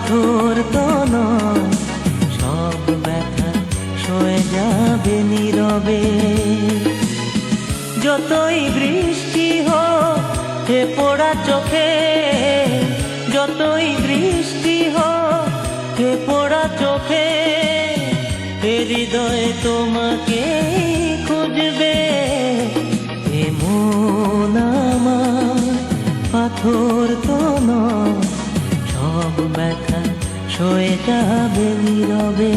পাথর তো নয়, সব ব্যথা সয়ে যাবে নীরবে। যতই বৃষ্টি হোক হে পোড়া চোখে, যতই বৃষ্টি হোক হে পোড়া চোখে, এ হৃদয়ে তোমাকে খুঁজবে। এ মন আমার পাথর তো নয়, সব ব্যথা সয়ে যাবে নীরবে।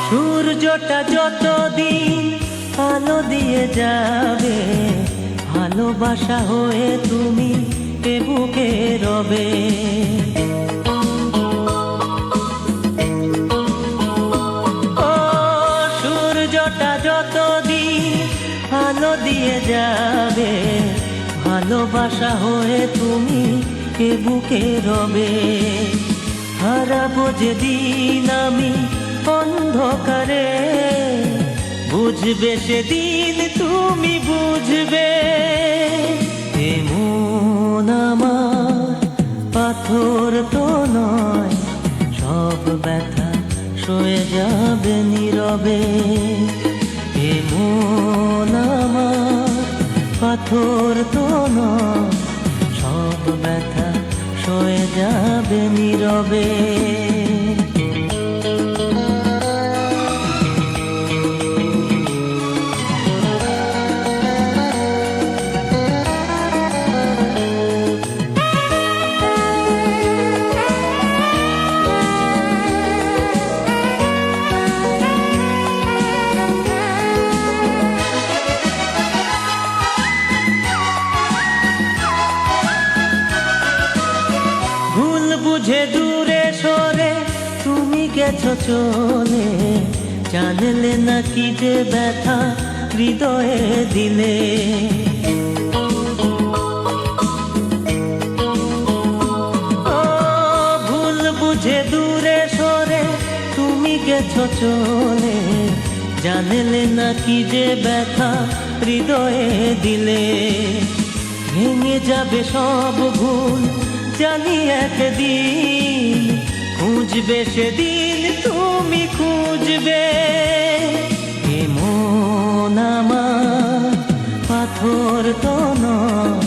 সূর্যটা যতদিন আলো দিয়ে যাবে, ভালোবাসা হয়ে তুমি এ বুকে রবে। ও সূর্যটা যতদিন আলো দিয়ে যাবে, ভালোবাসা হয়ে তুমি এ বুকে রবে। হারাবো যেদিন আমি অন্ধকারে, বুঝবে সেদিন তুমি বুঝবে। এ মন আমার পাথর তো নয়, সব ব্যথা সয়ে যাবে নীরবে। এ মন আমার পাথর তো নয়, সব ব্যথা সয়ে যাবে নীরবে। বুঝে দূরে সরে তুমি গেছো চলে, জানলে না কি যে ব্যথা হৃদয়ে দিলে। ও ভুল বুঝে দূরে সরে তুমি গেছো চলে, জানলে না কি যে ব্যথা হৃদয়ে দিলে। ভেঙে যাবে সব ভুল জানি একদিন, খুঁজবে সেদিন তুমি খুঁজবে। এ মন আমার পাথর তো নয়,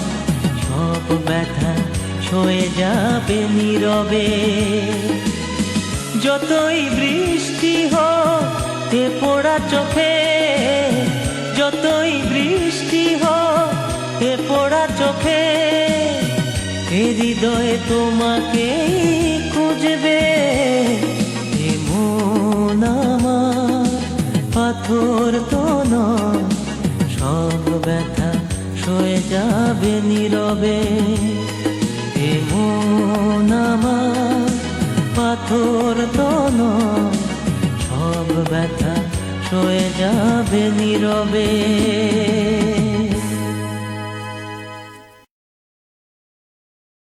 সব ব্যথা সয়ে যাবে নীরবে। যতই বৃষ্টি হোক এ পোড়া চোখে, যতই বৃষ্টি হোক এ পোড়া চোখে, এ হৃদয়ে তোমাকে খুঁজবে। এ মন আমার পাথর তো নয়, সব ব্যথা সয়ে যাবে নীরবে। এ মন আমার পাথর তো নয়, সব ব্যথা সয়ে যাবে নীরবে।